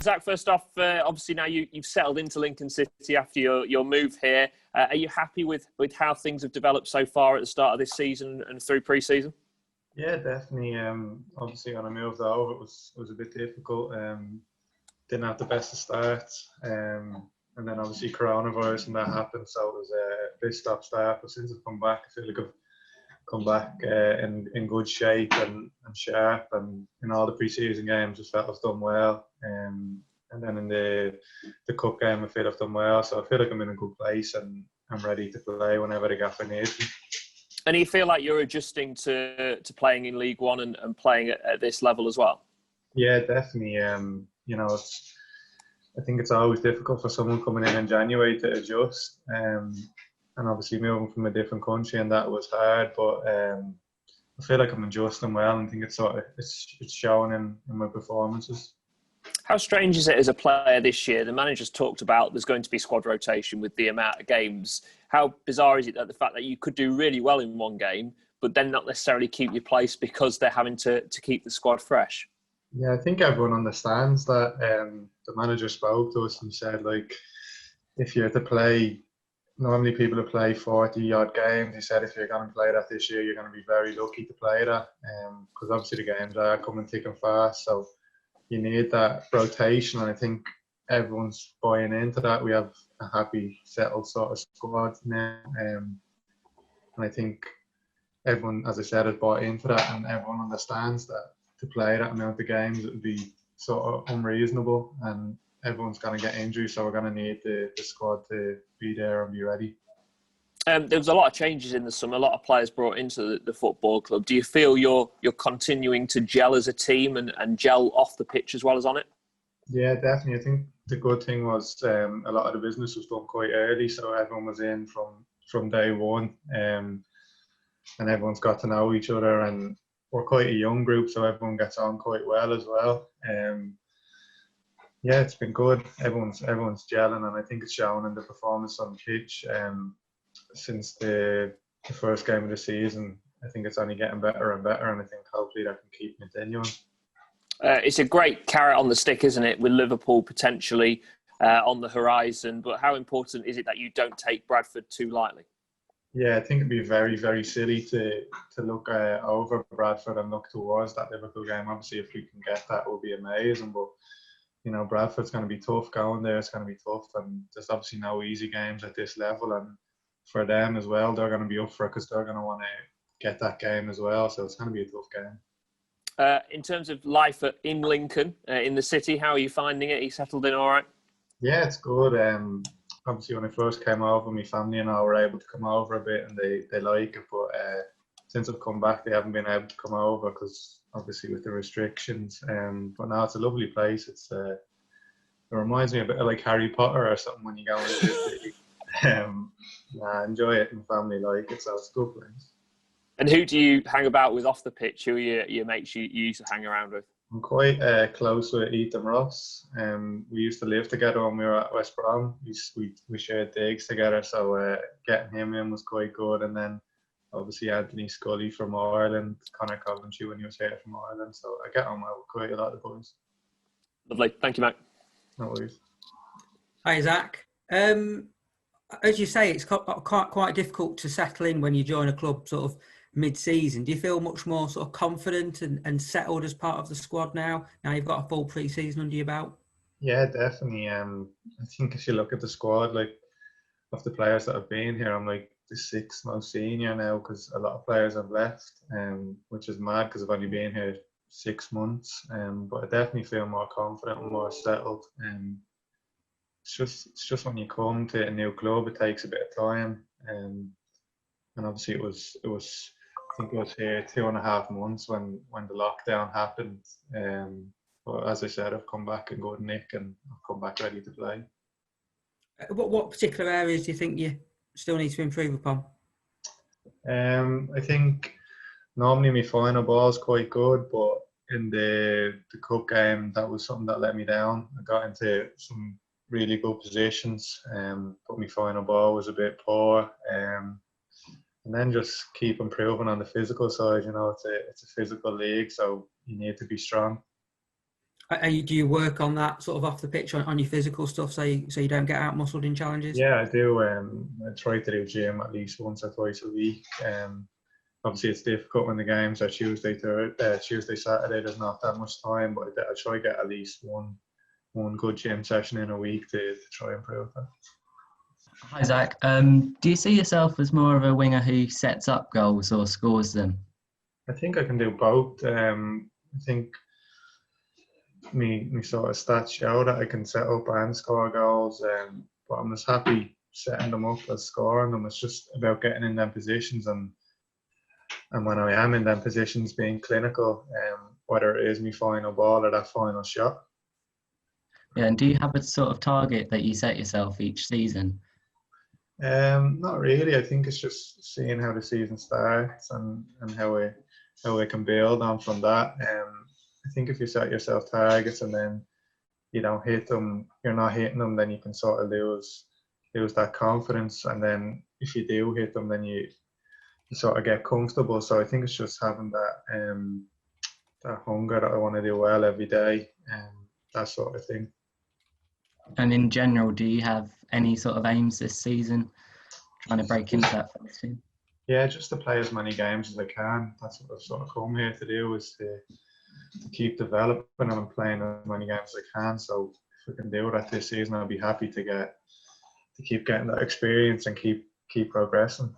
Zach, first off, obviously now you've settled into Lincoln City after your move here. Are you happy with how things have developed so far at the start of this season and through pre-season? Yeah, definitely. Obviously, when I moved over, it was a bit difficult. Didn't have the best of starts, and then obviously coronavirus and that happened, so it was a bit stop-start. But since I've come back, I feel like I've come back in good shape and sharp, and in all the pre-season games, I felt I've done well. And then in the cup game, I feel I've done well. So I feel like I'm in a good place and I'm ready to play whenever the gaffer needs me. And do you feel like you're adjusting to playing in League One and playing at this level as well? Yeah, definitely. I think it's always difficult for someone coming in January to adjust. And obviously moving from a different country, and that was hard. But I feel like I'm adjusting well, and I think it's showing in my performances. How strange is it as a player this year? The manager's talked about there's going to be squad rotation with the amount of games. How bizarre is it that the fact that you could do really well in one game, but then not necessarily keep your place because they're having to keep the squad fresh? Yeah, I think everyone understands that. The manager spoke to us and said, like, if you're to play, normally people who play 40 odd games, he said if you're going to play that this year, you're going to be very lucky to play that, because obviously the games are coming thick and fast. So you need that rotation, and I think everyone's buying into that. We have a happy, settled sort of squad now, and I think everyone, as I said, has bought into that, and everyone understands that to play that amount of games, it would be sort of unreasonable, and everyone's going to get injuries, so we're going to need the squad to be there and be ready. There was a lot of changes in the summer, a lot of players brought into the football club. Do you feel you're continuing to gel as a team and gel off the pitch as well as on it? Yeah, definitely. I think the good thing was a lot of the business was done quite early, so everyone was in from day one, and everyone's got to know each other, and we're quite a young group, so everyone gets on quite well as well. Yeah, it's been good. Everyone's gelling, and I think it's shown in the performance on the pitch. Since the first game of the season, I think it's only getting better and better, and I think hopefully that can keep continuing. It's a great carrot on the stick, isn't it, with Liverpool potentially on the horizon, but how important is it that you don't take Bradford too lightly? Yeah, I think it'd be very, very silly to look over Bradford and look towards that Liverpool game. Obviously, if we can get that, it would be amazing, but you know, Bradford's going to be tough going there. It's going to be tough, and there's obviously no easy games at this level, and for them as well, they're going to be up for it because they're going to want to get that game as well. So it's going to be a tough game. In terms of life in Lincoln, in the city, how are you finding it? Are you settled in all right? Yeah, it's good. Obviously, when I first came over, my family and I were able to come over a bit, and they like it. But since I've come back, they haven't been able to come over because obviously with the restrictions. But now it's a lovely place. It reminds me a bit of like Harry Potter or something when you go into the city. I enjoy it, and family like it, so it's a good place. And who do you hang about with off the pitch? Who are your mates you used to hang around with? I'm quite close with Ethan Ross. We used to live together when we were at West Brom. We shared digs together, so getting him in was quite good. And then obviously Anthony Scully from Ireland, Conor Coventry when he was here from Ireland. So I get on well with quite a lot of the boys. Lovely. Thank you, Matt. No worries. Hi, Zach. As you say, it's quite difficult to settle in when you join a club sort of mid-season. Do you feel much more sort of confident and settled as part of the squad now? Now you've got a full pre-season under your belt? Yeah, definitely. I think if you look at the squad, like of the players that have been here, I'm like the sixth most senior now because a lot of players have left, which is mad because I've only been here 6 months. But I definitely feel more confident and more settled. It's just when you come to a new club, it takes a bit of time. And obviously it was I think it was here 2.5 months when the lockdown happened. But as I said, I've come back in good nick and I've come back ready to play. What particular areas do you think you still need to improve upon? I think normally my final ball is quite good, but in the cup game, that was something that let me down. I got into some really good positions, but my final ball was a bit poor. And then just keep improving on the physical side. You know, it's a physical league, so you need to be strong. Do you work on that sort of off the pitch on your physical stuff, so you don't get out muscled in challenges? Yeah, I do. I try to do gym at least once or twice a week. Obviously, it's difficult when the games are Tuesday, Saturday. There's not that much time, but I try to get at least one good gym session in a week to try and improve that. Hi Zach, do you see yourself as more of a winger who sets up goals or scores them? I think I can do both. I think me sort of stats show that I can set up and score goals, but I'm just happy setting them up as scoring them. It's just about getting in them positions and when I am in them positions, being clinical, whether it is my final ball or that final shot. Yeah, and do you have a sort of target that you set yourself each season? Not really. I think it's just seeing how the season starts and how I can build on from that. I think if you set yourself targets and then you don't hit them, you're not hitting them, then you can sort of lose that confidence. And then if you do hit them, then you sort of get comfortable. So I think it's just having that hunger that I want to do well every day, that sort of thing. And in general, do you have any sort of aims this season, trying to break into that first team? Yeah, just to play as many games as I can. That's what I've sort of come here to do, is to keep developing and playing as many games as I can. So if I can do that this season, I'll be happy to keep getting that experience and keep progressing.